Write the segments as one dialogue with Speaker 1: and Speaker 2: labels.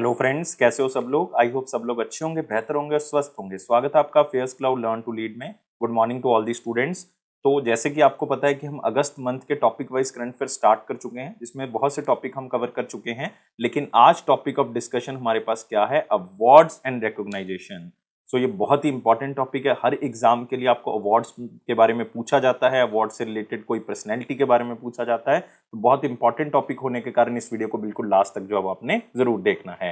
Speaker 1: Hello friends, कैसे हो सब लोग। आई होप सब लोग अच्छे होंगे, बेहतर होंगे और स्वस्थ होंगे। स्वागत है आपका fairs cloud learn to lead में। Good morning to all the students. तो जैसे कि आपको पता है कि हम अगस्त मंथ के topic wise current affair start कर चुके हैं, जिसमें बहुत से टॉपिक हम कवर कर चुके हैं। लेकिन आज टॉपिक ऑफ डिस्कशन हमारे पास क्या है? Awards and recognition. सो ये बहुत ही इंपॉर्टेंट टॉपिक है। हर एग्जाम के लिए आपको अवार्ड्स के बारे में पूछा जाता है, अवार्ड से रिलेटेड कोई पर्सनैलिटी के बारे में पूछा जाता है। तो बहुत इंपॉर्टेंट टॉपिक होने के कारण इस वीडियो को बिल्कुल लास्ट तक जो अब आपने जरूर देखना है।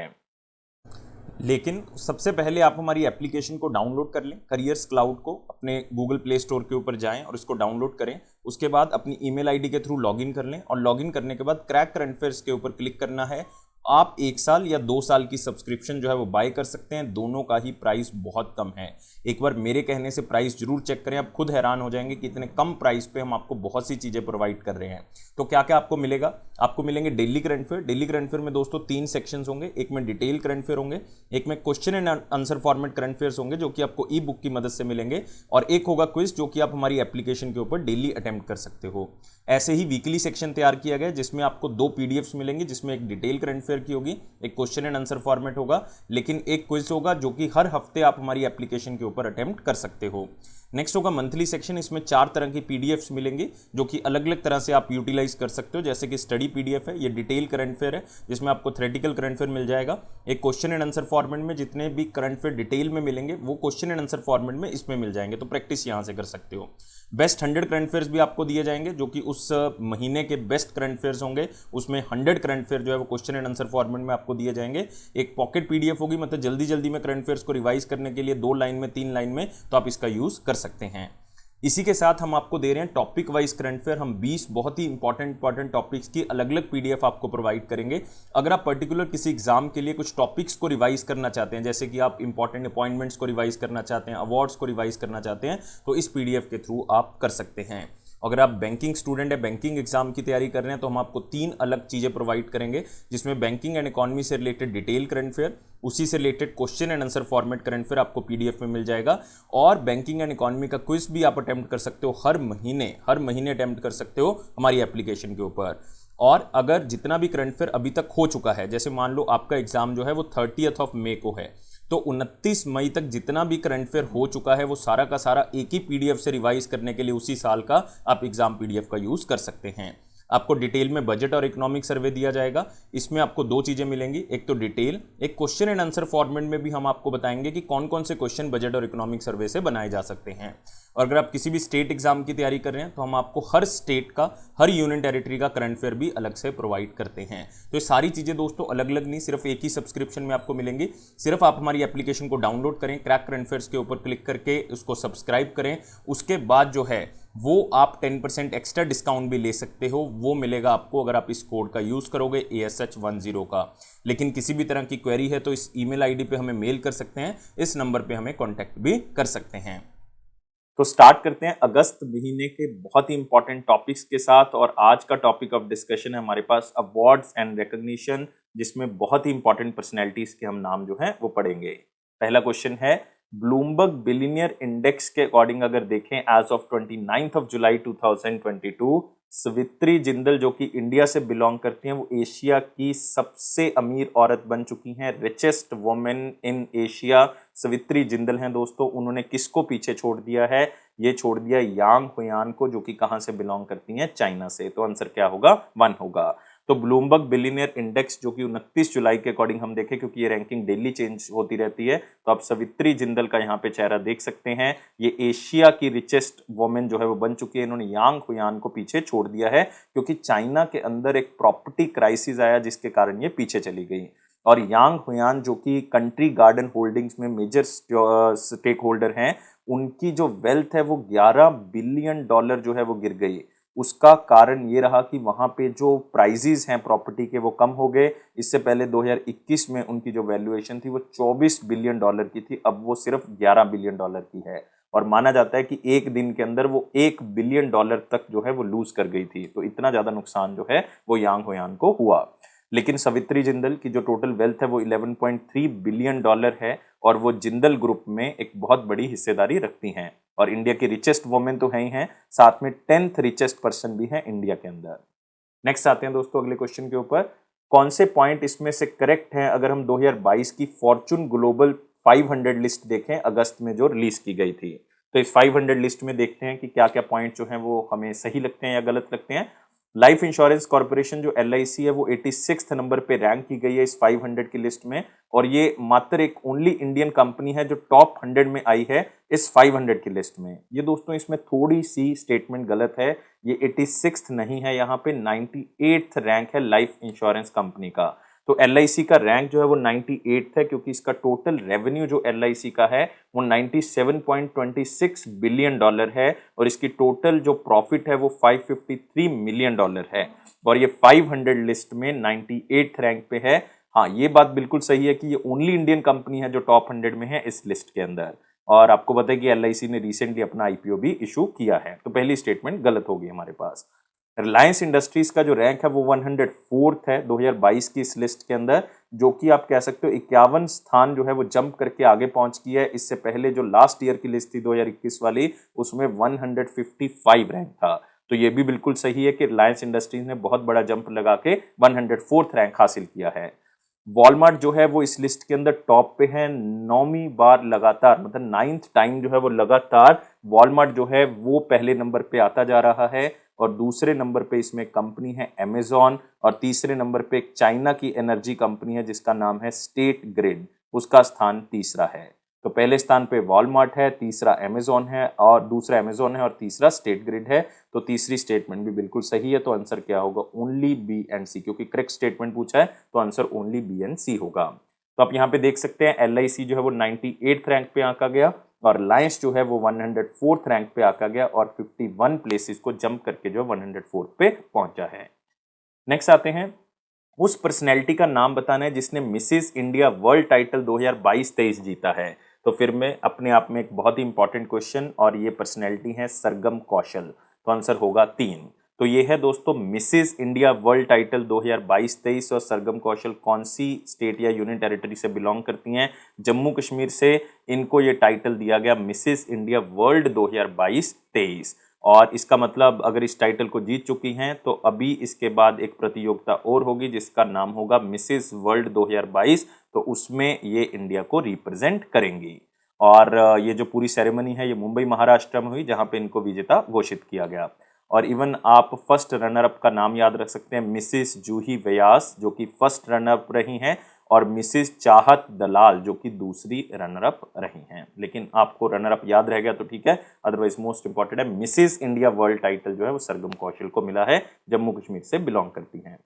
Speaker 1: लेकिन सबसे पहले आप हमारी एप्लीकेशन को डाउनलोड कर लें, करियर्स क्लाउड को अपने गूगल प्ले स्टोर के ऊपर जाएं और इसको डाउनलोड करें। उसके बाद अपनी ईमेल आईडी के थ्रू लॉगिन कर लें और लॉगिन करने के बाद क्रैक करंट अफेयर्स के ऊपर क्लिक करना है। आप 1 साल या 2 साल की सब्सक्रिप्शन जो है वो बाय कर सकते हैं। दोनों का ही प्राइस बहुत कम है। एक बार मेरे कहने से प्राइस जरूर चेक करें, आप खुद हैरान हो जाएंगे कि इतने कम प्राइस पे हम आपको बहुत सी चीजें प्रोवाइड कर रहे हैं। तो क्या क्या आपको मिलेगा? आपको मिलेंगे daily current affair. Daily current affair में दोस्तों 3 सेक्शंस होंगे। एक में डिटेल करंट अफेयर होंगे, एक में question and answer format current affairs होंगे जो कि आपको ई बुक की मदद से मिलेंगे, और एक होगा क्विज जो कि आप हमारी एप्लीकेशन के ऊपर डेली अटेम्प्ट कर सकते हो। ऐसे ही वीकली सेक्शन तैयार किया गया जिसमें आपको 2 पीडीएफ्स मिलेंगे, जिसमें एक डिटेल करंट अफेयर की होगी, एक क्वेश्चन एंड आंसर फॉर्मेट होगा, लेकिन एक क्विज होगा जो कि हर हफ्ते आप हमारी एप्लीकेशन के ऊपर अटेम्प्ट कर सकते हो। नेक्स्ट होगा मंथली सेक्शन। इसमें 4 तरह की पीडीएफ्स मिलेंगे जो कि अलग अलग तरह से आप यूटिलाइज कर सकते हो। जैसे कि स्टडी पीडीएफ है, ये डिटेल करंट अफेयर है जिसमें आपको थ्योरेटिकल करंट अफेयर मिल जाएगा। एक क्वेश्चन एंड आंसर फॉर्मेट में जितने भी करंट अफेयर डिटेल में मिलेंगे वो क्वेश्चन एंड आंसर फॉर्मेट में इसमें मिल जाएंगे, तो प्रैक्टिस यहां से कर सकते हो। बेस्ट 100 करंट अफेयर्स भी आपको दिए जाएंगे जो कि उस महीने के बेस्ट करंट अफेयर्स होंगे। उसमें 100 करंट अफेयर जो है वो क्वेश्चन एंड आंसर फॉर्मेट में आपको दिए जाएंगे। एक पॉकेट पीडीएफ होगी, मतलब जल्दी जल्दी में करंट अफेयर्स को रिवाइज करने के लिए 2 लाइन में 3 लाइन में, तो आप इसका यूज कर सकते हैं। इसी के साथ हम आपको दे रहे हैं टॉपिक वाइज करंट अफेयर। हम 20 बहुत ही इंपॉर्टेंट टॉपिक्स की अलग अलग पीडीएफ आपको प्रोवाइड करेंगे। अगर आप पर्टिकुलर किसी एग्जाम के लिए कुछ टॉपिक्स को रिवाइज करना चाहते हैं, जैसे कि आप इंपॉर्टेंट अपॉइंटमेंट्स को रिवाइज करना चाहते हैं, अवार्ड्स को रिवाइज करना चाहते हैं, तो इस पीडीएफ के थ्रू आप कर सकते हैं। अगर आप बैंकिंग स्टूडेंट है, बैंकिंग एग्जाम की तैयारी कर रहे हैं, तो हम आपको 3 अलग चीजें प्रोवाइड करेंगे, जिसमें बैंकिंग एंड इकोनॉमी से रिलेटेड डिटेल करंट अफेयर, उसी से related question and answer format current affair आपको पीडीएफ में मिल जाएगा, और बैंकिंग एंड इकोनॉमी का क्विज भी आप अटेम्प्ट कर सकते हो। हर महीने अटेम्प्ट कर सकते हो हमारी एप्लीकेशन के ऊपर। और अगर जितना भी करंट अफेयर अभी तक हो चुका है, जैसे मान लो आपका एग्जाम जो है वो 30 मई को है, तो 29 मई तक जितना भी करंट अफेयर हो चुका है वो सारा का सारा एक ही पीडीएफ से रिवाइज करने के लिए उसी साल का आप एग्जाम पीडीएफ का यूज कर सकते हैं। आपको डिटेल में बजट और इकोनॉमिक सर्वे दिया जाएगा। इसमें आपको 2 चीजें मिलेंगी, एक तो डिटेल, एक क्वेश्चन एंड आंसर फॉर्मेट में भी हम आपको बताएंगे कि कौन कौन से क्वेश्चन बजट और इकोनॉमिक सर्वे से बनाए जा सकते हैं। और अगर आप किसी भी स्टेट एग्जाम की तैयारी कर रहे हैं तो हम आपको हर स्टेट का, हर यूनियन टेरिटरी का करंट अफेयर भी अलग से प्रोवाइड करते हैं। तो ये सारी चीजें दोस्तों अलग अलग नहीं, सिर्फ एक ही सब्सक्रिप्शन में आपको मिलेंगी। सिर्फ आप हमारी एप्लीकेशन को डाउनलोड करें, क्रैक करंट अफेयर्स के ऊपर क्लिक करके उसको सब्सक्राइब करें। उसके बाद जो है वो आप 10% एक्स्ट्रा डिस्काउंट भी ले सकते हो। वो मिलेगा आपको अगर आप इस कोड का यूज करोगे ASH10 का। लेकिन किसी भी तरह की क्वेरी है तो इस ईमेल आईडी पे हमें मेल कर सकते हैं, इस नंबर पे हमें कांटेक्ट भी कर सकते हैं। तो स्टार्ट करते हैं अगस्त महीने के बहुत ही इंपॉर्टेंट टॉपिक्स के साथ। और आज का टॉपिक ऑफ डिस्कशन है हमारे पास अवार्ड्स एंड रिकॉग्निशन, जिसमें बहुत ही इंपॉर्टेंट पर्सनैलिटीज के हम नाम जो है वो पढ़ेंगे। पहला क्वेश्चन है, ब्लूमबर्ग बिलियनियर इंडेक्स के अकॉर्डिंग अगर देखें एज ऑफ 29 जुलाई 2022, सवित्री जिंदल जो कि इंडिया से बिलोंग करती हैं, वो एशिया की सबसे अमीर औरत बन चुकी हैं। Richest women in Asia Savitri Jindal हैं दोस्तों। उन्होंने किसको पीछे छोड़ दिया है? ये छोड़ दिया यांग हुयान को, जो कि कहां से बिलोंग करती हैं? चाइना से। तो आंसर क्या होगा? 1 होगा। तो ब्लूमबर्ग बिलियनियर इंडेक्स जो कि 29 जुलाई के अकॉर्डिंग हम देखें, क्योंकि ये रैंकिंग डेली चेंज होती रहती है, तो आप सवित्री जिंदल का यहाँ पे चेहरा देख सकते हैं। ये एशिया की रिचेस्ट वुमेन जो है वो बन चुकी है। इन्होंने यांग हुयान को पीछे छोड़ दिया है, क्योंकि चाइना के अंदर एक प्रॉपर्टी क्राइसिस आया जिसके कारण ये पीछे चली गई। और यांग हुयान जो कि कंट्री गार्डन होल्डिंग्स में मेजर स्टेक होल्डर हैं, उनकी जो वेल्थ है वो 11 बिलियन डॉलर जो है वो गिर गई। उसका कारण ये रहा कि वहां पे जो प्राइजेस हैं प्रॉपर्टी के वो कम हो गए। इससे पहले 2021 में उनकी जो वैल्यूएशन थी वो 24 बिलियन डॉलर की थी, अब वो सिर्फ 11 बिलियन डॉलर की है। और माना जाता है कि एक दिन के अंदर वो 1 बिलियन डॉलर तक जो है वो लूज कर गई थी। तो इतना ज्यादा नुकसान जो है वो यांग हुयान को हुआ। लेकिन सवित्री जिंदल की जो टोटल वेल्थ है वो 11.3 बिलियन डॉलर है, और वो जिंदल ग्रुप में एक बहुत बड़ी हिस्सेदारी रखती हैं। और इंडिया की रिचेस्ट वुमेन तो है ही हैं, साथ में 10th रिचेस्ट पर्सन भी है इंडिया के अंदर। नेक्स्ट आते हैं दोस्तों अगले क्वेश्चन के ऊपर। कौन से पॉइंट इसमें से करेक्ट हैं अगर हम 2022 की फॉर्चून ग्लोबल 500 लिस्ट देखें अगस्त में जो रिलीज की गई थी। तो इस 500 लिस्ट में देखते हैं कि क्या क्या पॉइंट जो हैं वो हमें सही लगते हैं या गलत लगते हैं। लाइफ इंश्योरेंस कॉर्पोरेशन जो LIC है वो 86 नंबर पे रैंक की गई है इस 500 की लिस्ट में, और ये मात्र एक ओनली इंडियन कंपनी है जो टॉप 100 में आई है इस 500 की लिस्ट में। ये दोस्तों इसमें थोड़ी सी स्टेटमेंट गलत है, ये 86 नहीं है, यहाँ पे 98 रैंक है लाइफ इंश्योरेंस कंपनी का। तो LIC का रैंक जो है वो 98 है, क्योंकि इसका टोटल रेवेन्यू जो LIC का है वो 97.26 बिलियन डॉलर है, और इसकी टोटल जो प्रॉफिट है वो 553 मिलियन डॉलर है, और ये 500 लिस्ट में 98 रैंक पे है। हाँ, ये बात बिल्कुल सही है कि ये ओनली इंडियन कंपनी है जो टॉप 100 में है इस लिस्ट के अंदर। और आपको पता है कि LIC ने रिसेंटली अपना IPO भी इशू किया है, तो पहली स्टेटमेंट गलत होगी हमारे पास। रिलायंस इंडस्ट्रीज का जो रैंक है वो 104th है 2022 की इस लिस्ट के अंदर, जो कि आप कह सकते हो 51 स्थान जो है वो जंप करके आगे पहुंच गया है। इससे पहले जो लास्ट ईयर की लिस्ट थी 2021 वाली, उसमें 155 रैंक था। तो ये भी बिल्कुल सही है कि रिलायंस इंडस्ट्रीज ने बहुत बड़ा जंप लगा के 104th रैंक हासिल किया है। वॉलमार्ट जो है वो इस लिस्ट के अंदर टॉप पे है 9वीं बार लगातार, मतलब 9th टाइम जो है वो लगातार वॉलमार्ट जो है वो पहले नंबर पे आता जा रहा है। और दूसरे नंबर पे इसमें कंपनी है अमेजॉन, और तीसरे नंबर पे एक चाइना की एनर्जी कंपनी है जिसका नाम है स्टेट ग्रिड, उसका स्थान तीसरा है। तो पहले स्थान पे वॉलमार्ट है, तीसरा अमेजॉन है, और दूसरा अमेजॉन है, और तीसरा स्टेट ग्रिड है। तो तीसरी स्टेटमेंट भी बिल्कुल सही है, तो आंसर क्या होगा? ओनली बी एंड सी, क्योंकि करेक्ट स्टेटमेंट पूछा है तो आंसर ओनली बी एंड सी होगा। तो आप यहाँ पे देख सकते हैं LIC जो है वो 98th रैंक पे आंका गया, और रिलायंस जो है वो 104th रैंक पे आका गया, और 51 प्लेसेस को जंप करके जो 104th पे पहुंचा है। नेक्स्ट आते हैं, उस पर्सनैलिटी का नाम बताना है जिसने मिसेस इंडिया वर्ल्ड टाइटल 2022-23 जीता है। तो फिर में अपने आप में एक बहुत ही इंपॉर्टेंट क्वेश्चन, और ये पर्सनैलिटी है सरगम कौशल। तो आंसर होगा 3। तो ये है दोस्तों मिसेस इंडिया वर्ल्ड टाइटल 2022-23, और सरगम कौशल कौन सी स्टेट या यूनियन टेरिटरी से बिलोंग करती हैं? जम्मू कश्मीर से इनको ये टाइटल दिया गया मिसेस इंडिया वर्ल्ड 2022-23। और इसका मतलब अगर इस टाइटल को जीत चुकी हैं तो अभी इसके बाद एक प्रतियोगिता और होगी जिसका नाम होगा मिसेस वर्ल्ड 2022, तो उसमें ये इंडिया को रिप्रेजेंट करेंगी। और ये जो पूरी सेरेमनी है ये मुंबई महाराष्ट्र में हुई, जहां पे इनको विजेता घोषित किया गया। और इवन आप फर्स्ट रनर अप का नाम याद रख सकते हैं, मिसेस जूही व्यास जो कि फर्स्ट रनर अप रही हैं, और मिसेस चाहत दलाल जो कि दूसरी रनर अप रही हैं। लेकिन आपको रनर अप याद रह गया तो ठीक है, अदरवाइज मोस्ट इंपॉर्टेंट है मिसेस इंडिया वर्ल्ड टाइटल जो है वो सरगम कौशल को मिला है, जम्मू कश्मीर से बिलोंग करती हैं।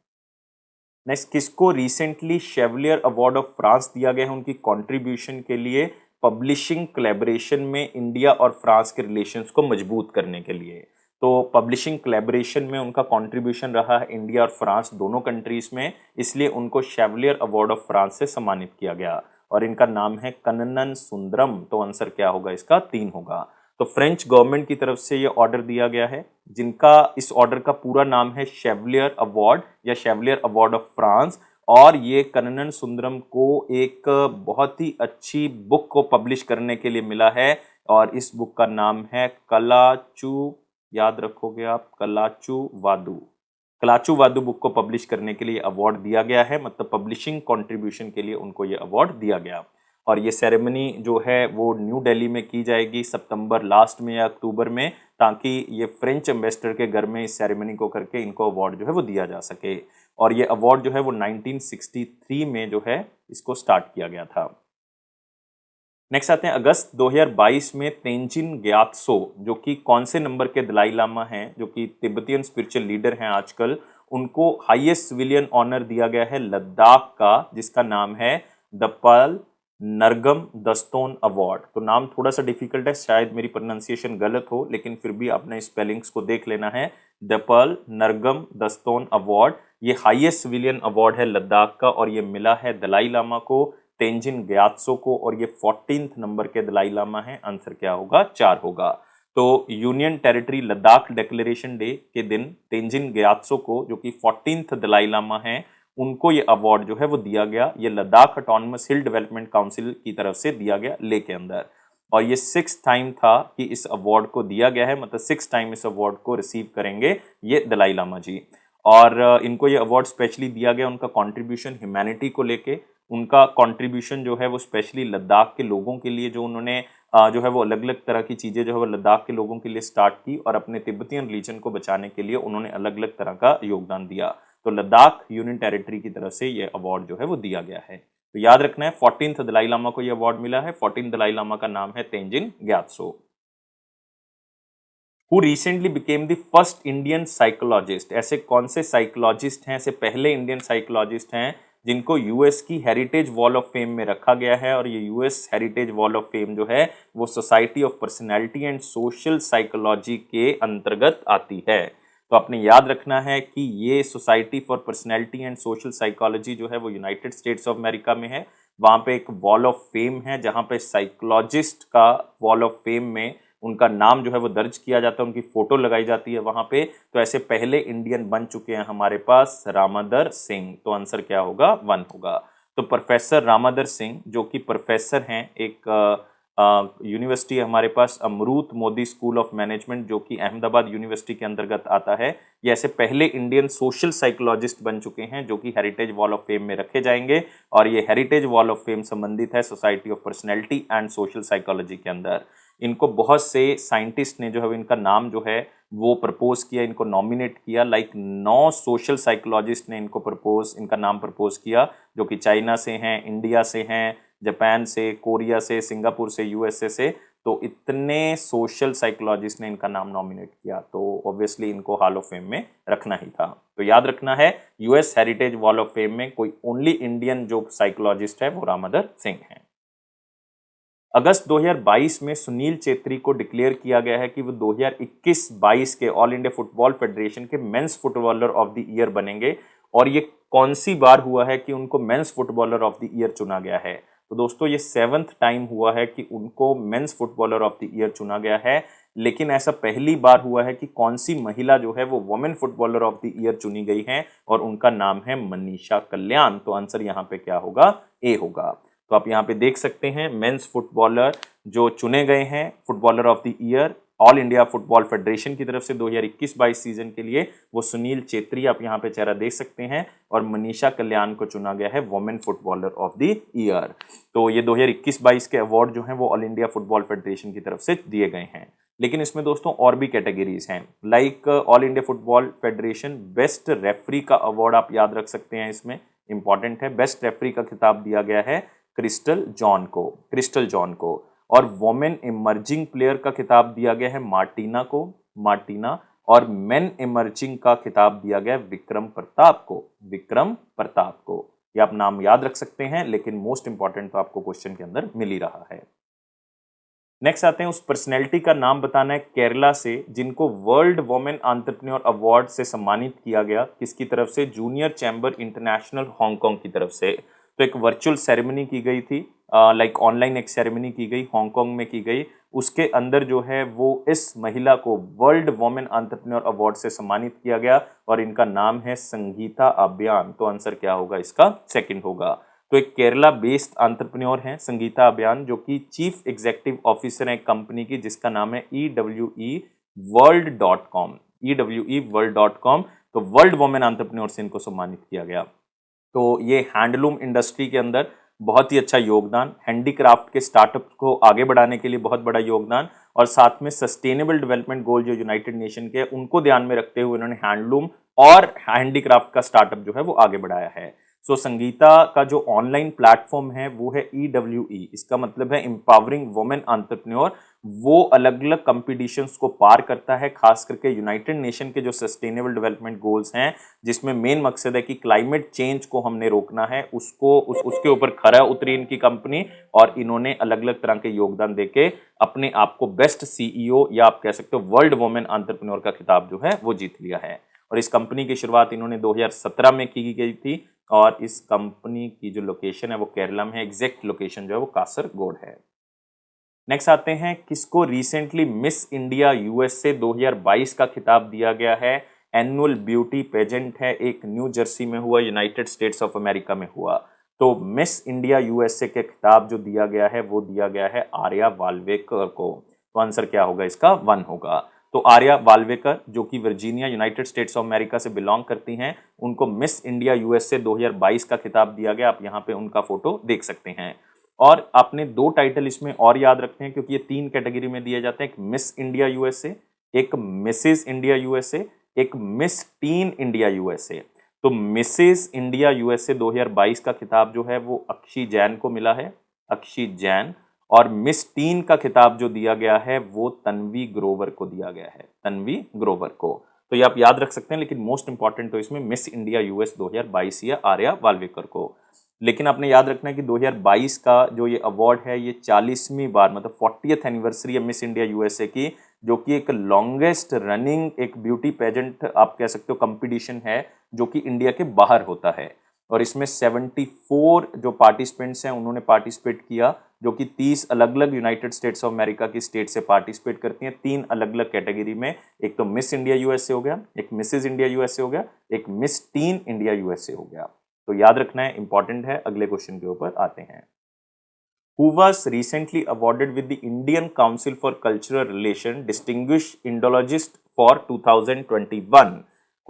Speaker 1: नेक्स्ट, किसको रिसेंटली शेवलियर अवार्ड ऑफ फ्रांस दिया गया है उनकी कंट्रीब्यूशन के लिए पब्लिशिंग कोलैबोरेशन में इंडिया और फ्रांस के रिलेशंस को मजबूत करने के लिए। तो पब्लिशिंग कोलैबोरेशन में उनका कंट्रीब्यूशन रहा है इंडिया और फ्रांस दोनों कंट्रीज में, इसलिए उनको शेवलियर अवार्ड ऑफ फ्रांस से सम्मानित किया गया, और इनका नाम है कन्नन सुंदरम। तो आंसर क्या होगा इसका? 3 होगा। तो फ्रेंच गवर्नमेंट की तरफ से ये ऑर्डर दिया गया है, जिनका इस ऑर्डर का पूरा नाम है शेवलियर अवार्ड या शेवलियर अवार्ड ऑफ फ्रांस, और ये कन्नन सुंदरम को एक बहुत ही अच्छी बुक को पब्लिश करने के लिए मिला है, और इस बुक का नाम है कलाचू, याद रखोगे आप, कलाचू वादू। कलाचू वादू बुक को पब्लिश करने के लिए अवार्ड दिया गया है, मतलब पब्लिशिंग कंट्रीब्यूशन के लिए उनको ये अवार्ड दिया गया। और ये सेरेमनी जो है वो न्यू दिल्ली में की जाएगी सितंबर लास्ट में या अक्टूबर में, ताकि ये फ्रेंच एम्बेसडर के घर में इस सेरेमनी को करके इनको अवार्ड जो है वो दिया जा सके। और ये अवार्ड जो है वो 1963 में जो है इसको स्टार्ट किया गया था। नेक्स्ट आते हैं, अगस्त 2022 में तेंजिन ग्यात्सो जो कि कौन से नंबर के दलाई लामा हैं, जो कि तिब्बतियन स्पिरिचुअल लीडर हैं आजकल, उनको हाईएस्ट सिविलियन ऑनर दिया गया है लद्दाख का, जिसका नाम है दपाल नरगम दस्तोन अवार्ड। तो नाम थोड़ा सा डिफिकल्ट है, शायद मेरी प्रोनाउंसिएशन गलत हो, लेकिन फिर भी आपने स्पेलिंग्स को देख लेना है। दपाल नरगम दस्तोन अवार्ड, ये हाईएस्ट सिविलियन अवार्ड है लद्दाख का, और ये मिला है दलाई लामा को, तेंजिन ग्यात्सो को, और ये 14th नंबर के दलाई लामा है। आंसर क्या होगा? 4 होगा। तो union territory Ladakh declaration day के दिन तेंजिन ग्यात्सो को, जो कि 14th दलाई लामा है, उनको ये अवार्ड जो है वो दिया गया। ये लद्दाख ऑटोनमस हिल डेवलपमेंट काउंसिल की तरफ से दिया गया लेह के अंदर, और ये 6th टाइम था कि इस अवार्ड को दिया गया है, मतलब 6th टाइम इस अवार्ड को रिसीव करेंगे ये दलाई लामा जी। और इनको ये अवार्ड स्पेशली दिया गया उनका कंट्रीब्यूशन ह्यूमैनिटी को लेके, उनका कंट्रीब्यूशन जो है वो स्पेशली लद्दाख के लोगों के लिए, जो उन्होंने जो है वो अलग अलग तरह की चीज़ें जो है वो लद्दाख के लोगों के लिए स्टार्ट की और अपने तिब्बतियन रीजन को बचाने के लिए उन्होंने अलग अलग तरह का योगदान दिया। तो लद्दाख यूनियन टेरिटरी की तरफ से ये अवार्ड जो है वो दिया गया है। तो याद रखना है 14th दलाई लामा को ये अवार्ड मिला है। 14th दलाई लामा का नाम है Tenzin Gyatso. Who recently became the first Indian psychologist, ऐसे कौन से साइकोलॉजिस्ट हैं, ऐसे पहले इंडियन साइकोलॉजिस्ट हैं जिनको यूएस की हेरिटेज वॉल ऑफ फेम में रखा गया है। और ये US heritage wall of fame जो है वो society of personality and social psychology के अंतर्गत आती है। तो आपने याद रखना है कि ये society for personality and social psychology जो है वो यूनाइटेड स्टेट्स ऑफ अमेरिका में है। वहाँ पे एक वॉल ऑफ फेम है जहाँ पे साइकोलॉजिस्ट का वॉल ऑफ फेम में उनका नाम जो है वो दर्ज किया जाता है, उनकी फोटो लगाई जाती है वहां पे। तो ऐसे पहले इंडियन बन चुके हैं हमारे पास रामादर सिंह। तो आंसर क्या होगा? 1 होगा। तो प्रोफेसर रामादर सिंह जो कि प्रोफेसर हैं, एक यूनिवर्सिटी है हमारे पास अमरूत मोदी स्कूल ऑफ मैनेजमेंट जो कि अहमदाबाद यूनिवर्सिटी के अंतर्गत आता है। ये ऐसे पहले इंडियन सोशल साइकोलॉजिस्ट बन चुके हैं जो कि हेरिटेज वॉल ऑफ फेम में रखे जाएंगे। और ये हेरिटेज वॉल ऑफ फेम संबंधित है society of personality and social psychology के अंदर। इनको बहुत से साइंटिस्ट ने जो है इनका नाम जो है वो प्रपोज किया, इनको नॉमिनेट किया। लाइक 9 सोशल साइकोलॉजिस्ट ने इनका नाम प्रपोज किया जो कि चाइना से हैं, इंडिया से हैं, जापान से, कोरिया से, सिंगापुर से, यूएसए से। तो इतने सोशल साइकोलॉजिस्ट ने इनका नाम नॉमिनेट किया, तो ऑब्वियसली इनको हॉल ऑफ फेम में रखना ही था। तो याद रखना है US heritage wall of fame में कोई ओनली इंडियन जो साइकोलॉजिस्ट है वो रामादर सिंह है। अगस्त 2022 में सुनील चेत्री को डिक्लेयर किया गया है कि वो 2021-22 के ऑल इंडिया फुटबॉल फेडरेशन के men's footballer of the year बनेंगे। और ये कौन सी बार हुआ है कि उनको men's footballer of the year चुना गया है? तो दोस्तों ये 7th टाइम हुआ है कि उनको men's footballer of the year चुना गया है। लेकिन ऐसा पहली बार हुआ है कि कौन सी महिला जो है वो women footballer of the year चुनी गई है और उनका नाम है मनीषा कल्याण। तो आंसर यहाँ पे क्या होगा? ए होगा। तो आप यहाँ पे देख सकते हैं मेंस फुटबॉलर जो चुने गए हैं footballer of the year all India Football federation की तरफ से 2021-22 सीजन के लिए, वो सुनील चेत्री आप यहाँ पे चेहरा देख सकते हैं, और मनीषा कल्याण को चुना गया है women footballer of the year. तो ये 2021-22 के अवार्ड जो हैं वो ऑल इंडिया फुटबॉल फेडरेशन की तरफ से दिए गए हैं। लेकिन इसमें दोस्तों और भी कैटेगरीज हैं, like all India Football federation best referee का अवार्ड आप याद रख सकते हैं, इसमें इंपॉर्टेंट है। बेस्ट रेफरी का खिताब दिया गया है क्रिस्टल जॉन को। और वोमेन इमर्जिंग प्लेयर का खिताब दिया गया है मार्टिना। और मेन इमर्जिंग का खिताब दिया गया विक्रम प्रताप को। ये आप नाम याद रख सकते हैं, लेकिन मोस्ट इंपॉर्टेंट तो आपको क्वेश्चन के अंदर मिल ही रहा है। नेक्स्ट आते हैं, उस पर्सनैलिटी का नाम बताना है केरला से जिनको वर्ल्ड वुमेन एंटरप्रेन्योर अवार्ड से सम्मानित किया गया। किसकी तरफ से? जूनियर चैम्बर इंटरनेशनल हांगकांग की तरफ से। तो एक वर्चुअल सेरेमनी की गई थी, लाइक ऑनलाइन एक सेरेमनी की गई, हांगकांग में की गई। उसके अंदर जो है वो इस महिला को वर्ल्ड वुमेन एंटरप्रेन्योर अवार्ड से सम्मानित किया गया और इनका नाम है संगीता अभियान। तो आंसर क्या होगा इसका? सेकंड होगा। तो एक केरला बेस्ड एंटरप्रेन्योर हैं संगीता अभियान, जो कि चीफ एग्जीक्यूटिव ऑफिसर है एक कंपनी की जिसका नाम है eweworld.com। तो वर्ल्ड वुमेन एंटरप्रेन्योर से इनको सम्मानित किया गया। तो ये हैंडलूम इंडस्ट्री के अंदर बहुत ही अच्छा योगदान, हैंडीक्राफ्ट के स्टार्टअप को आगे बढ़ाने के लिए बहुत बड़ा योगदान, और साथ में सस्टेनेबल डेवलपमेंट गोल जो यूनाइटेड नेशन के, उनको ध्यान में रखते हुए उन्होंने हैंडलूम और हैंडीक्राफ्ट का स्टार्टअप जो है वो आगे बढ़ाया है। सो संगीता का जो ऑनलाइन प्लेटफॉर्म है वो है EWE, इसका मतलब है एम्पावरिंग वुमेन एंटरप्रेन्योर। वो अलग अलग कंपटीशंस को पार करता है, खास करके यूनाइटेड नेशन के जो सस्टेनेबल डेवलपमेंट गोल्स हैं, जिसमें मेन मकसद है कि क्लाइमेट चेंज को हमने रोकना है, उसके ऊपर खरा उतरी इनकी कंपनी, और इन्होंने अलग अलग तरह के योगदान देके अपने आप को बेस्ट CEO या आप कह सकते हो वर्ल्ड वुमेन एंटरप्रेन्योर का खिताब जो है वो जीत लिया है। और इस कंपनी की शुरुआत इन्होंने 2017 में की गई थी, और इस कंपनी की जो लोकेशन है वो केरला में है, एग्जैक्ट लोकेशन जो है वो कासरगोड है। नेक्स्ट आते हैं, किसको रिसेंटली मिस इंडिया USA 2022 का खिताब दिया गया है? एनुअल ब्यूटी पेजेंट है, एक न्यू जर्सी में हुआ, यूनाइटेड स्टेट्स ऑफ अमेरिका में हुआ। तो मिस इंडिया USA के खिताब जो दिया गया है वो दिया गया है आर्या वाल्वेकर को। तो आंसर क्या होगा इसका? 1 होगा। तो आर्या वाल्वेकर जो कि Virginia United states of America से बिलोंग करती हैं, उनको मिस इंडिया यूएसए 2022 का खिताब दिया गया। आप यहाँ पे उनका फोटो देख सकते हैं। और आपने 2 टाइटल इसमें और याद रखते हैं क्योंकि ये 3 कैटेगरी में दिए जाते हैं, एक मिस इंडिया यूएसए, एक मिसेस इंडिया यूएसए, एक मिस टीन इंडिया यूएसए। तो मिसेस इंडिया यूएसए 2022 का खिताब जो है वो अक्षी जैन को मिला है, अक्षी जैन। और मिस टीन का खिताब जो दिया गया है वो तन्वी ग्रोवर को दिया गया है, तन्वी ग्रोवर को। तो ये आप याद रख सकते हैं, लेकिन मोस्ट इंपॉर्टेंट तो इसमें मिस इंडिया यूएस 2022 या आर्या वाल्वेकर को। लेकिन आपने याद रखना है कि 2022 का जो ये अवार्ड है ये 40वीं बार मतलब 40th एनिवर्सरी है मिस इंडिया यूएसए की, जो कि एक लॉन्गेस्ट रनिंग एक ब्यूटी पेजेंट आप कह सकते हो कंपटीशन है जो कि इंडिया के बाहर होता है। और इसमें 74 जो पार्टिसिपेंट्स हैं उन्होंने पार्टिसिपेट किया, जो कि 30 अलग अलग यूनाइटेड स्टेट्स ऑफ अमेरिका की स्टेट से पार्टिसिपेट करती हैं 3 अलग अलग कैटेगरी में। एक तो मिस इंडिया यूएसए हो गया, एक मिसेज इंडिया यूएसए हो गया, एक मिस टीन इंडिया यूएसए हो गया। तो याद रखना है, इंपॉर्टेंट है। अगले क्वेश्चन के ऊपर आते हैं। Who was recently awarded with the Indian Council for Cultural Relation Distinguished Indologist for 2021?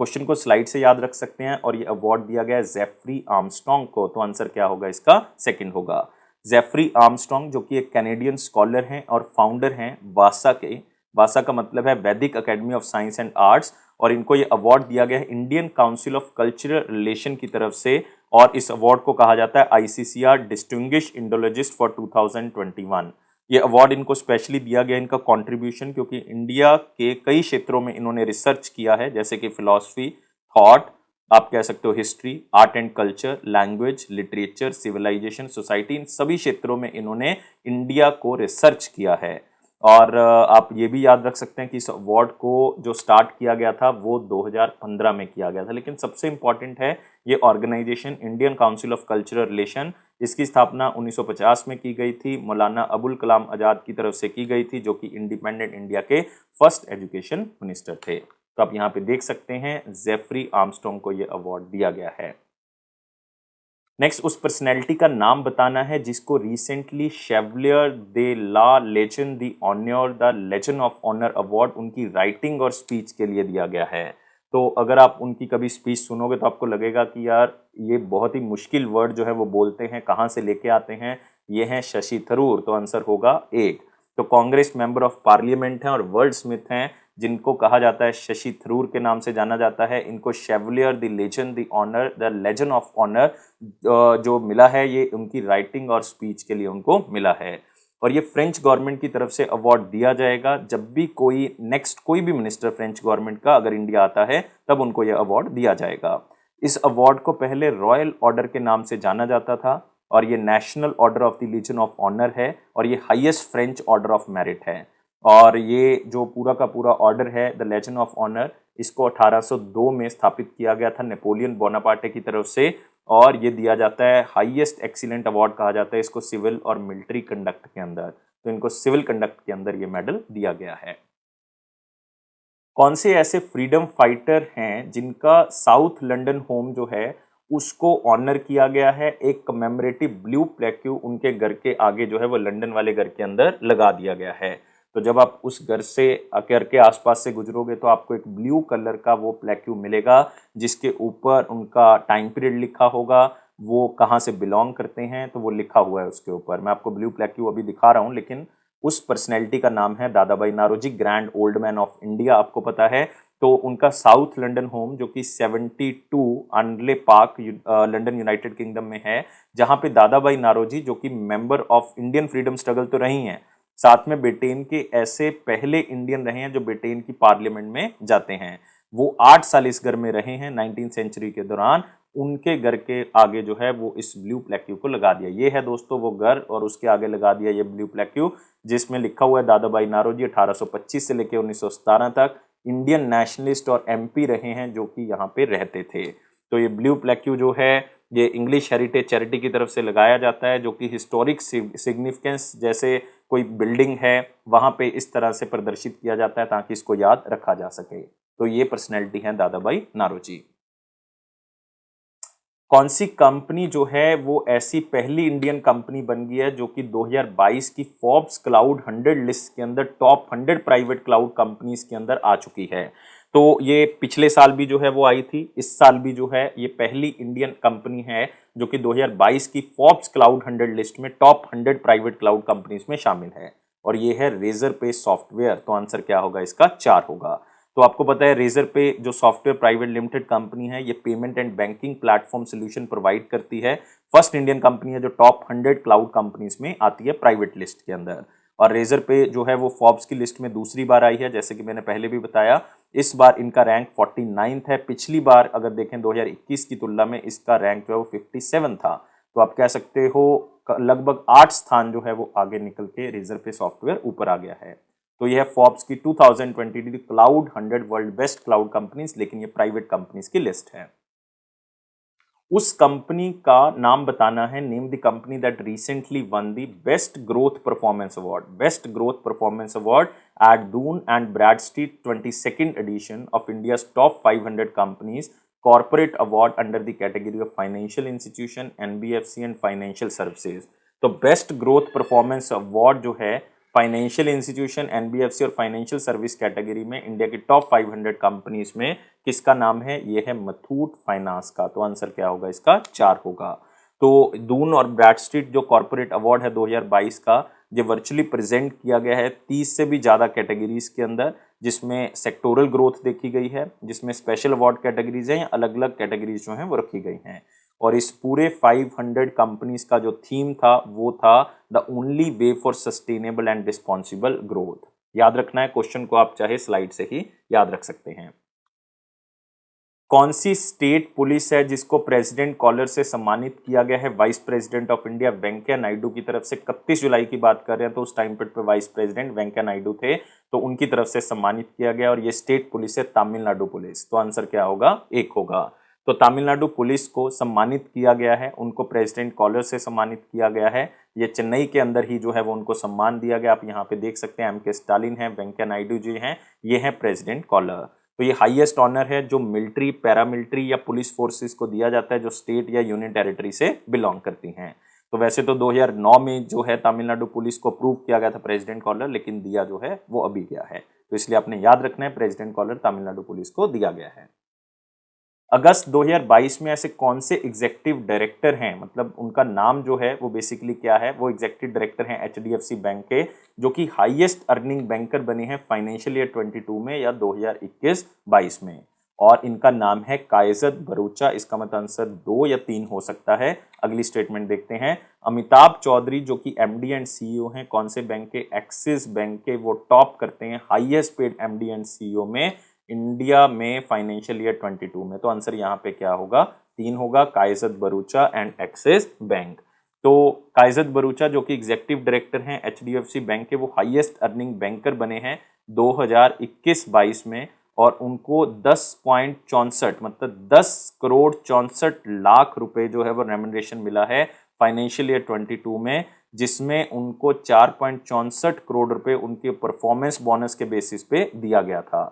Speaker 1: Question को स्लाइड से याद रख सकते हैं। और ये अवार्ड दिया गया है जेफरी आर्मस्ट्रॉन्ग को। तो आंसर क्या होगा इसका? सेकंड होगा। जेफरी आर्मस्ट्रॉन्ग जो कि एक कैनेडियन स्कॉलर हैं और फाउंडर हैं वासा के। वासा का मतलब है वैदिक academy of science and arts. और इनको ये अवार्ड दिया गया है Indian Council of Cultural relation की तरफ से। और इस अवार्ड को कहा जाता है आईसीसीआर डिस्टिंग्विश्ड इंडोलॉजिस्ट फॉर 2021। ये अवार्ड इनको स्पेशली दिया गया इनका कंट्रीब्यूशन, क्योंकि इंडिया के कई क्षेत्रों में इन्होंने रिसर्च किया है, जैसे कि फिलॉसफी, थॉट, आप कह सकते हो history, art and culture, language, literature, civilisation, society, इन सभी क्षेत्रों में इन्होंने इंडिया को रिसर्च किया है। और आप ये भी याद रख सकते हैं कि इस अवार्ड को जो स्टार्ट किया गया था वो 2015 में किया गया था। लेकिन सबसे इम्पॉर्टेंट है ये organisation Indian Council of Cultural Relation. इसकी स्थापना 1950 में की गई थी, मौलाना अबुल कलाम आज़ाद की तरफ से की गई थी, जो कि इंडिपेंडेंट इंडिया के फर्स्ट एजुकेशन मिनिस्टर थे। तो आप यहाँ पे देख सकते हैं जेफरी आर्मस्ट्रॉन्ग को ये अवार्ड दिया गया है। नेक्स्ट, उस पर्सनैलिटी का नाम बताना है जिसको recently chevalier de la legend the honour the legend of honour award उनकी राइटिंग और स्पीच के लिए दिया गया है। तो अगर आप उनकी कभी स्पीच सुनोगे तो आपको लगेगा कि यार ये बहुत ही मुश्किल वर्ड जो है वो बोलते हैं, कहाँ से लेके आते हैं। ये हैं शशि थरूर। तो आंसर होगा 1। तो कांग्रेस मेंबर ऑफ पार्लियामेंट हैं और वर्ल्ड स्मिथ हैं, जिनको कहा जाता है शशि थरूर के नाम से जाना जाता है। इनको chevalier the legend the honour the legend of honour जो मिला है ये उनकी राइटिंग और स्पीच के लिए उनको मिला है। और ये फ्रेंच गवर्नमेंट की तरफ से अवार्ड दिया जाएगा जब भी कोई नेक्स्ट कोई भी मिनिस्टर फ्रेंच गवर्नमेंट का अगर इंडिया आता है तब उनको यह अवार्ड दिया जाएगा। इस अवार्ड को पहले रॉयल ऑर्डर के नाम से जाना जाता था और ये National Order of the Legion of Honour है और ये highest French order of merit है। और ये जो पूरा का पूरा ऑर्डर है द लेजेंड ऑफ ऑनर, इसको 1802 में स्थापित किया गया था नेपोलियन बोनापार्टे की तरफ से। और ये दिया जाता है हाईएस्ट एक्सीलेंट अवार्ड कहा जाता है इसको सिविल और मिलिट्री कंडक्ट के अंदर। तो इनको सिविल कंडक्ट के अंदर ये मेडल दिया गया है। कौन से ऐसे फ्रीडम फाइटर हैं जिनका साउथ लंदन होम जो है उसको ऑनर किया गया है? एक कमेमोरेटिव ब्लू प्लेक्यू उनके घर के आगे जो है वो लंदन वाले घर के अंदर लगा दिया गया है। तो जब आप उस घर से घर के आसपास से गुजरोगे तो आपको एक ब्लू कलर का वो प्लेक्यू मिलेगा जिसके ऊपर उनका टाइम पीरियड लिखा होगा, वो कहाँ से बिलोंग करते हैं तो वो लिखा हुआ है उसके ऊपर। मैं आपको ब्लू प्लेक्यू अभी दिखा रहा हूँ, लेकिन उस पर्सनैलिटी का नाम है Dadabhai Naoroji, grand old man of India, आपको पता है। तो उनका साउथ लंदन होम जो कि 72 अनले पार्क लंदन यूनाइटेड किंगडम में है, जहां पे दादा भाई नारोजी जो कि member of Indian freedom struggle तो रही हैं, साथ में ब्रिटेन के ऐसे पहले इंडियन रहे हैं जो ब्रिटेन की पार्लियामेंट में जाते हैं। वो 8 साल इस घर में रहे हैं 19th सेंचुरी के दौरान। उनके घर के आगे जो है वो इस ब्लू प्लेक्यू को लगा दिया। ये है दोस्तों वो घर और उसके आगे लगा दिया ये ब्लू प्लेक्यू जिसमें लिखा हुआ है दादा भाई नारोजी 1825 से लेकर 1917 तक इंडियन नेशनलिस्ट और एमपी रहे हैं जो कि यहाँ पे रहते थे। तो ये ब्लू प्लेक्यू जो है ये इंग्लिश हेरिटेज चैरिटी की तरफ से लगाया जाता है, जो कि हिस्टोरिक सिग्निफिकेंस जैसे कोई बिल्डिंग है वहाँ पे इस तरह से प्रदर्शित किया जाता है ताकि इसको याद रखा जा सके। तो ये पर्सनैलिटी है दादा भाई नारोजी। कौन सी कंपनी जो है वो ऐसी पहली इंडियन कंपनी बन गई है जो कि 2022 की फोर्ब्स क्लाउड 100 लिस्ट के अंदर टॉप 100 प्राइवेट क्लाउड कंपनीज के अंदर आ चुकी है। तो ये पिछले साल भी जो है वो आई थी, इस साल भी जो है ये पहली इंडियन कंपनी है जो कि 2022 की फोर्ब्स क्लाउड 100 लिस्ट में टॉप 100 प्राइवेट क्लाउड कंपनीज में शामिल है, और ये है रेजर पे सॉफ्टवेयर। तो आंसर क्या होगा इसका? 4 होगा। तो आपको पता है रेजर पे जो सॉफ्टवेयर प्राइवेट लिमिटेड कंपनी है, ये payment and banking platform solution provide करती है। फर्स्ट इंडियन कंपनी है जो टॉप 100 क्लाउड कंपनीज में आती है प्राइवेट लिस्ट के अंदर। और रेजर पे जो है वो फोर्ब्स की लिस्ट में दूसरी बार आई है, जैसे कि मैंने पहले भी बताया। इस बार इनका रैंक 49th है। पिछली बार अगर देखें 2021 की तुलना में इसका रैंक जो है वो 57 था। तो आप कह सकते हो लगभग 8 स्थान जो है वो आगे निकल के रेजर पे सॉफ्टवेयर ऊपर आ गया है। तो यह है फोर्ब्स की 2022 cloud 100 world best cloud companies, लेकिन ये प्राइवेट कंपनीज की लिस्ट है। उस कंपनी का नाम बताना है। Name the company that recently won the best growth performance award. Best growth performance award at dun and bradstreet 22nd edition of India top 500 companies corporate award under the category of financial institution, NBFC and financial services. तो best growth performance award जो है financial institution, NBFC और financial service category में India की top 500 companies में किसका नाम है? ये है मुथूट फाइनेंस का। तो आंसर क्या होगा इसका? 4 होगा। तो दून और ब्रैडस्ट्रीट जो कॉर्पोरेट अवार्ड है 2022 का, ये वर्चुअली प्रेजेंट किया गया है 30 से भी ज़्यादा कैटेगरीज के अंदर, जिसमें सेक्टोरल ग्रोथ देखी गई है, जिसमें स्पेशल अवार्ड कैटेगरीज हैं या अलग अलग कैटेगरीज जो हैं वो रखी गई हैं। और इस पूरे 500 कंपनीज का जो थीम था वो था the only way for sustainable and responsible growth. याद रखना है, क्वेश्चन को आप चाहे स्लाइड से ही याद रख सकते हैं। कौन सी स्टेट पुलिस है जिसको प्रेसिडेंट कॉलर से सम्मानित किया गया है? Vice president of India Venkaiah Naidu की तरफ से 31 जुलाई की बात कर रहे हैं, तो उस टाइम पे वाइस प्रेसिडेंट वेंकैया नायडू थे, तो उनकी तरफ से सम्मानित किया गया। और ये स्टेट पुलिस है तमिलनाडु पुलिस। तो आंसर क्या होगा? 1 होगा। तो तमिलनाडु पुलिस को सम्मानित किया गया है, उनको प्रेसिडेंट कॉलर से सम्मानित किया गया है। ये चेन्नई के अंदर ही जो है वो उनको सम्मान दिया गया। आप यहाँ पे देख सकते हैं एम के स्टालिन है, वेंकैया नायडू जी हैं, ये है प्रेसिडेंट कॉलर। तो ये हाईएस्ट ऑनर है जो मिलिट्री, पैरामिलिट्री या पुलिस फोर्सेस को दिया जाता है जो स्टेट या यूनियन टेरिटरी से बिलोंग करती हैं। तो वैसे तो 2009 में जो है तमिलनाडु पुलिस को अप्रूव किया गया था प्रेसिडेंट कॉलर, लेकिन दिया जो है वो अभी गया है। तो इसलिए आपने याद रखना है प्रेसिडेंट कॉलर तमिलनाडु पुलिस को दिया गया है। अगस्त 2022 में ऐसे कौन से एग्जीक्यूटिव डायरेक्टर हैं, मतलब उनका नाम जो है वो बेसिकली क्या है? वो एग्जीक्यूटिव डायरेक्टर हैं एचडीएफसी बैंक के, जो कि हाईएस्ट अर्निंग बैंकर बने हैं फाइनेंशियल ईयर 22 में या 2021-22 में। और इनका नाम है कायजत भरूचा। इसका मतलब आंसर 2 या 3 हो सकता है। अगली स्टेटमेंट देखते हैं। अमिताभ चौधरी जो कि एमडी एंड सीईओ हैं कौन से बैंक के? एक्सिस बैंक के। वो टॉप करते हैं highest paid MD and CEO में इंडिया में फाइनेंशियल ईयर 22 में। तो आंसर यहाँ पे क्या होगा? 3 होगा, कायजत भरूचा एंड एक्सिस बैंक। तो कायजत भरूचा जो कि एग्जीक्यूटिव डायरेक्टर हैं एचडीएफसी बैंक के, वो हाईएस्ट अर्निंग बैंकर बने हैं 2021-22 में, और उनको 10.64 मतलब 10 करोड़ 64 लाख रुपए जो है वो रेम्युनरेशन मिला है फाइनेंशियल ईयर 22 में, जिसमें उनको 4.64 करोड़ रुपए उनके परफॉर्मेंस बोनस के बेसिस पे दिया गया था।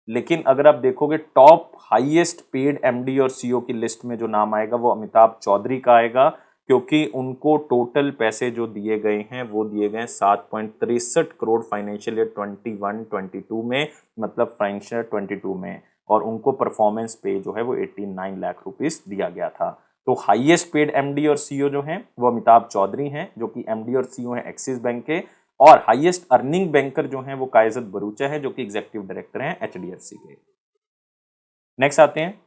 Speaker 1: लेकिन अगर आप देखोगे टॉप हाईएस्ट पेड एमडी और सीईओ की लिस्ट में जो नाम आएगा वो अमिताभ चौधरी का आएगा, क्योंकि उनको टोटल पैसे जो दिए गए हैं वो दिए गए 7.63 करोड़ फाइनेंशियल ईयर 21-22 में, मतलब फाइनेंशियल 22 में, और उनको परफॉर्मेंस पे जो है वो 89 लाख रुपीस दिया गया था। तो हाईएस्ट पेड एमडी और सीईओ जो हैं वो अमिताभ चौधरी हैं, जो कि एमडी और सीईओ हैं एक्सिस बैंक के, और हाईएस्ट अर्निंग बैंकर जो हैं वो कायजत भरूचा है, जो कि एग्जीक्यूटिव डायरेक्टर हैं एचडीएफसी के। नेक्स्ट आते हैं,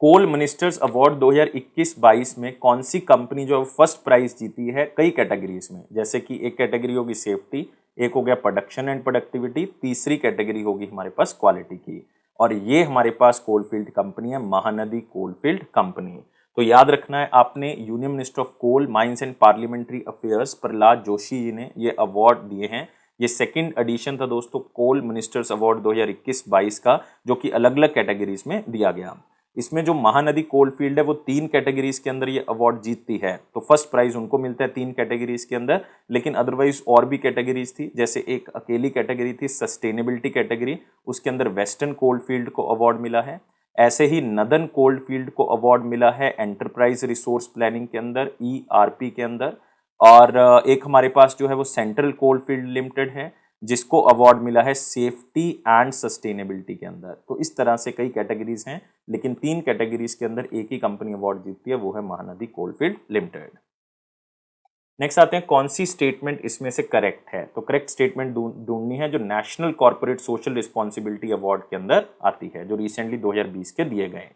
Speaker 1: कोल मिनिस्टर्स अवार्ड 2021-22 में कौन सी कंपनी जो फर्स्ट प्राइज जीती है कई कैटेगरीज में? जैसे कि एक कैटेगरी होगी सेफ्टी, एक हो गया प्रोडक्शन एंड प्रोडक्टिविटी, तीसरी कैटेगरी होगी हमारे पास क्वालिटी की, और ये हमारे पास कोलफील्ड कंपनी है, महानदी कोलफील्ड कंपनी। तो याद रखना है आपने, union minister of coal, mines and parliamentary affairs Prahlad Joshi ji ने ये अवार्ड दिए हैं। ये सेकंड एडिशन था दोस्तों कोल मिनिस्टर्स अवार्ड 2021-22 का, जो कि अलग अलग कैटेगरीज में दिया गया। इसमें जो महानदी कोलफील्ड है वो 3 कैटेगरीज के अंदर ये अवार्ड जीतती है, तो फर्स्ट प्राइज उनको मिलता है 3 कैटेगरीज के अंदर। लेकिन अदरवाइज और भी कैटेगरीज थी, जैसे एक अकेली कैटेगरी थी सस्टेनेबिलिटी कैटेगरी, उसके अंदर वेस्टर्न कोलफील्ड को अवार्ड मिला है। ऐसे ही नदन कोल्डफील्ड को अवार्ड मिला है एंटरप्राइज रिसोर्स प्लानिंग के अंदर, ERP के अंदर। और एक हमारे पास जो है वो सेंट्रल कोलफील्ड लिमिटेड है जिसको अवार्ड मिला है सेफ्टी एंड सस्टेनेबिलिटी के अंदर। तो इस तरह से कई कैटेगरीज हैं, लेकिन 3 कैटेगरीज के अंदर एक ही कंपनी अवार्ड जीतती है, वो है महानदी कोलफील्ड लिमिटेड। नेक्स्ट आते हैं कौन सी स्टेटमेंट इसमें से करेक्ट है। तो करेक्ट स्टेटमेंट ढूंढनी है जो national corporate social responsibility award के अंदर आती है, जो रिसेंटली 2020 के दिए गए।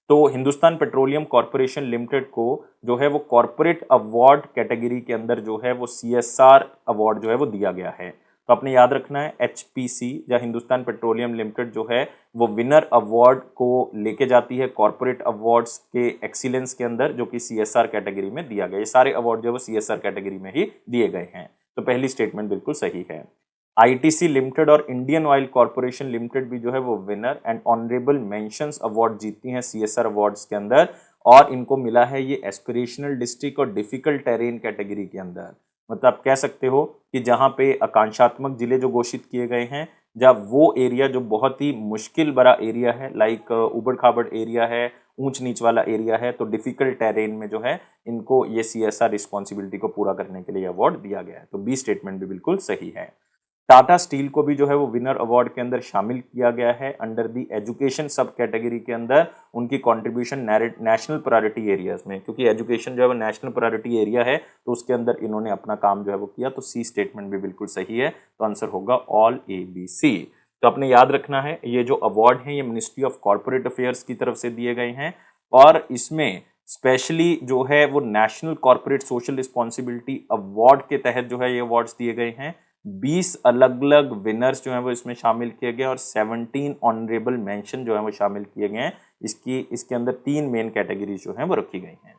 Speaker 1: तो हिंदुस्तान पेट्रोलियम कॉर्पोरेशन लिमिटेड को जो है वो कॉर्पोरेट अवार्ड कैटेगरी के अंदर जो है वो CSR अवार्ड जो है वो दिया गया है। तो आपने याद रखना है HPC या हिंदुस्तान पेट्रोलियम लिमिटेड जो है वो विनर अवार्ड को लेके जाती है कॉर्पोरेट अवार्ड्स के एक्सीलेंस के अंदर, जो कि CSR कैटेगरी में दिया गया। ये सारे अवार्ड जो है वो CSR कैटेगरी में ही दिए गए हैं। तो पहली स्टेटमेंट बिल्कुल सही है। ITC लिमिटेड और इंडियन ऑयल कॉर्पोरेशन लिमिटेड भी जो है वो winner and honourable mentions award जीतती हैं CSR अवार्ड्स के अंदर, और इनको मिला है ये एस्पिरेशनल डिस्ट्रिक्ट और डिफिकल्ट टेरेन कैटेगरी के अंदर। मतलब आप कह सकते हो कि जहां पे आकांक्षात्मक जिले जो घोषित किए गए हैं, जब वो एरिया जो बहुत ही मुश्किल भरा एरिया है, लाइक उबड़ खाबड़ एरिया है, ऊंच नीच वाला एरिया है, तो डिफिकल्ट टेरेन में जो है इनको ये CSR रिस्पॉन्सिबिलिटी को पूरा करने के लिए अवार्ड दिया गया है। तो बी स्टेटमेंट भी बिल्कुल सही है। टाटा स्टील को भी जो है वो विनर अवार्ड के अंदर शामिल किया गया है अंडर दी एजुकेशन सब कैटेगरी के अंदर, उनकी कंट्रीब्यूशन नेशनल प्रायोरिटी एरियाज में, क्योंकि एजुकेशन जो है वो नेशनल प्रायोरिटी एरिया है, तो उसके अंदर इन्होंने अपना काम जो है वो किया। तो सी स्टेटमेंट भी बिल्कुल सही है। तो आंसर होगा ऑल ABC। तो आपने याद रखना है ये जो अवार्ड है ये मिनिस्ट्री ऑफ कॉर्पोरेट अफेयर्स की तरफ से दिए गए हैं, और इसमें स्पेशली जो है वो national corporate social responsibility award के तहत जो है ये अवार्ड्स दिए गए हैं। 20 अलग अलग विनर्स जो है वो इसमें शामिल किए गए और 17 ऑनरेबल मेंशन जो है वो शामिल किए गए हैं। इसके अंदर 3 मेन कैटेगरीज जो हैं वो रखी गई हैं।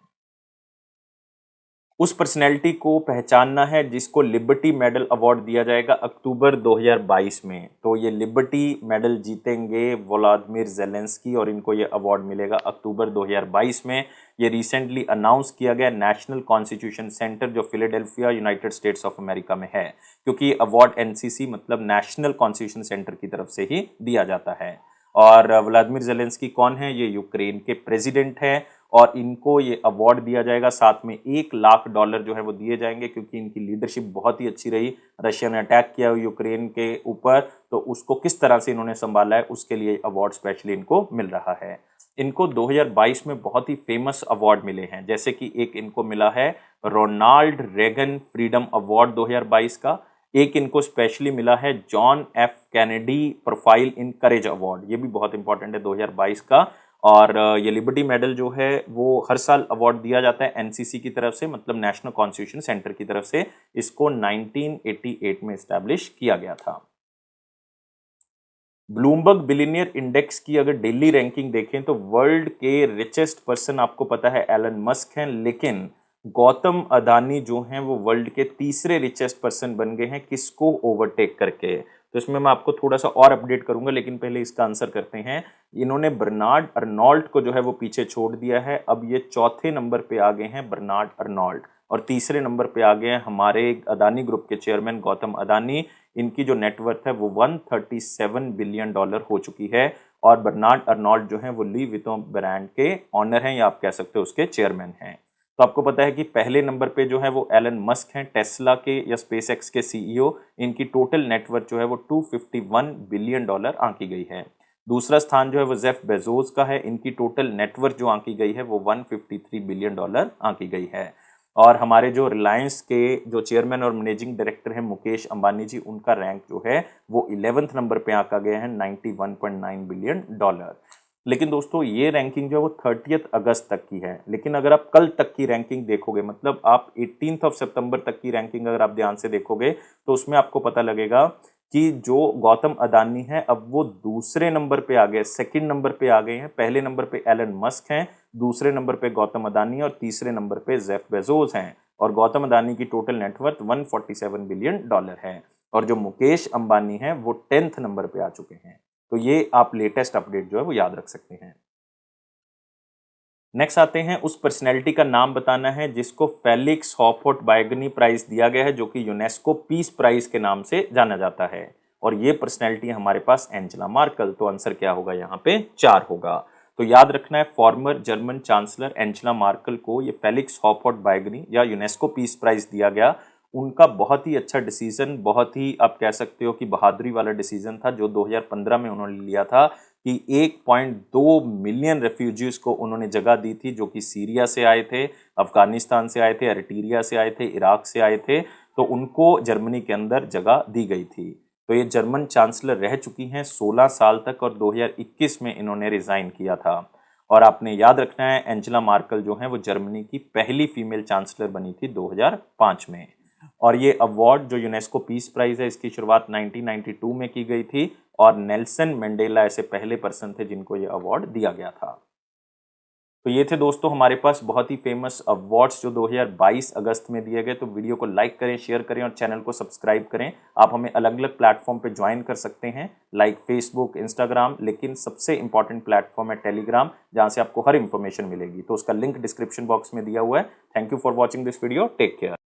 Speaker 1: उस पर्सनैलिटी को पहचानना है जिसको लिबर्टी मेडल अवार्ड दिया जाएगा अक्टूबर 2022 में। तो ये लिबर्टी मेडल जीतेंगे व्लादिमीर ज़ेलेंस्की, और इनको ये अवार्ड मिलेगा अक्टूबर 2022 में। ये रिसेंटली अनाउंस किया गया नेशनल कॉन्स्टिट्यूशन सेंटर जो Philadelphia United states of America में है, क्योंकि ये अवार्ड NCC मतलब नेशनल कॉन्स्टिट्यूशन सेंटर की तरफ से ही दिया जाता है। और व्लादिमीर ज़ेलेंस्की कौन है? ये यूक्रेन के प्रेसिडेंट हैं, और इनको ये अवार्ड दिया जाएगा, साथ में $1 लाख जो है वो दिए जाएंगे, क्योंकि इनकी लीडरशिप बहुत ही अच्छी रही। रशिया ने अटैक किया यूक्रेन के ऊपर, तो उसको किस तरह से इन्होंने संभाला है उसके लिए अवार्ड स्पेशली इनको मिल रहा है। इनको 2022 में बहुत ही फेमस अवार्ड मिले हैं, जैसे कि एक इनको मिला है रोनाल्ड रेगन फ्रीडम अवार्ड 2022 का, एक इनको स्पेशली मिला है John F Kennedy profile in courage award, ये भी बहुत इंपॉर्टेंट है 2022 का। और ये लिबर्टी मेडल जो है वो हर साल अवार्ड दिया जाता है NCC की तरफ से, मतलब नेशनल कॉन्स्टिट्यूशन सेंटर की तरफ से। इसको 1988 में एस्टैब्लिश किया गया था। ब्लूमबर्ग बिलियनियर इंडेक्स की अगर डेली रैंकिंग देखें तो वर्ल्ड के रिचेस्ट पर्सन आपको पता है एलन मस्क हैं, लेकिन गौतम अदानी जो हैं वो वर्ल्ड के तीसरे रिचेस्ट पर्सन बन गए हैं, किसको ओवरटेक करके। तो इसमें मैं आपको थोड़ा सा और अपडेट करूंगा, लेकिन पहले इसका आंसर करते हैं। इन्होंने बर्नार्ड अर्नोल्ट को जो है वो पीछे छोड़ दिया है, अब ये चौथे नंबर पे आ गए हैं बर्नार्ड अर्नोल्ट, और तीसरे नंबर पे आ गए हैं हमारे अदानी ग्रुप के चेयरमैन गौतम अदानी। इनकी जो नेटवर्थ है वो $137 बिलियन हो चुकी है, और बर्नार्ड अर्नोल्ट जो है वो ली विटॉन ब्रांड के ऑनर हैं, या आप कह सकते हो उसके चेयरमैन हैं। तो आपको पता है कि पहले नंबर पे जो है वो एलन मस्क हैं, टेस्ला के या स्पेसएक्स के CEO। इनकी टोटल नेटवर्थ जो है वो $251 बिलियन आंकी गई है। दूसरा स्थान जो है वो जेफ बेजोस का है, इनकी टोटल नेटवर्थ जो आंकी गई है वो $153 बिलियन आंकी गई है। और हमारे जो रिलायंस के जो चेयरमैन और मैनेजिंग डायरेक्टर हैं मुकेश अंबानी जी, उनका रैंक जो है वो 11th नंबर पे आंका गया है $91.9 बिलियन। लेकिन दोस्तों ये रैंकिंग जो है वो 30 अगस्त तक की है, लेकिन अगर आप कल तक की रैंकिंग देखोगे, मतलब आप 18 सितंबर तक की रैंकिंग अगर आप ध्यान से देखोगे, तो उसमें आपको पता लगेगा कि जो गौतम अदानी है अब वो दूसरे नंबर पे आ गए, सेकंड नंबर पे आ गए हैं। पहले नंबर पे एलन मस्क हैं, दूसरे नंबर पे गौतम अदानी, और तीसरे नंबर पे जेफ बेजोस हैं। और गौतम अदानी की टोटल नेटवर्थ $147 बिलियन है, और जो मुकेश अंबानी हैं वो 10th नंबर पे आ चुके हैं। तो ये आप लेटेस्ट अपडेट जो है वो याद रख सकते हैं। नेक्स्ट आते हैं, उस पर्सनैलिटी का नाम बताना है जिसको फेलिक्स हॉफोर्ट बायगनी प्राइज दिया गया है, जो कि यूनेस्को पीस प्राइज के नाम से जाना जाता है। और ये पर्सनैलिटी हमारे पास एंजेला मार्कल। तो आंसर क्या होगा यहाँ पे? 4 होगा। तो याद रखना है, former German chancellor Angela Merkel को ये फेलिक्स हॉपॉट बायगनी या यूनेस्को पीस प्राइज दिया गया। उनका बहुत ही अच्छा डिसीजन, बहुत ही आप कह सकते हो कि बहादुरी वाला डिसीजन था जो 2015 में उन्होंने लिया था कि 1.2 मिलियन रेफ्यूजीज को उन्होंने जगह दी थी, जो कि सीरिया से आए थे, अफगानिस्तान से आए थे, एरिट्रिया से आए थे, इराक से आए थे। तो उनको जर्मनी के अंदर जगह दी गई थी। तो ये जर्मन चांसलर रह चुकी हैं 16 साल तक और 2021 में इन्होंने रिजाइन किया था। और आपने याद रखना है, एंजेला मार्कल जो है वो जर्मनी की पहली फीमेल चांसलर बनी थी 2005 में। और ये अवार्ड जो यूनेस्को पीस प्राइज है, इसकी शुरुआत 1992 में की गई थी और नेल्सन मंडेला ऐसे पहले पर्सन थे जिनको ये अवार्ड दिया गया था। तो ये थे दोस्तों हमारे पास बहुत ही फेमस अवार्ड्स जो 2022 अगस्त में दिए गए। तो वीडियो को लाइक करें, शेयर करें और चैनल को सब्सक्राइब करें। आप हमें अलग अलग प्लेटफॉर्म पे ज्वाइन कर सकते हैं, लाइक फेसबुक, इंस्टाग्राम, लेकिन सबसे इंपॉर्टेंट प्लेटफॉर्म है टेलीग्राम, जहां से आपको हर इंफॉर्मेशन मिलेगी। तो उसका लिंक डिस्क्रिप्शन बॉक्स में दिया हुआ है। Thank you for watching this video, take care.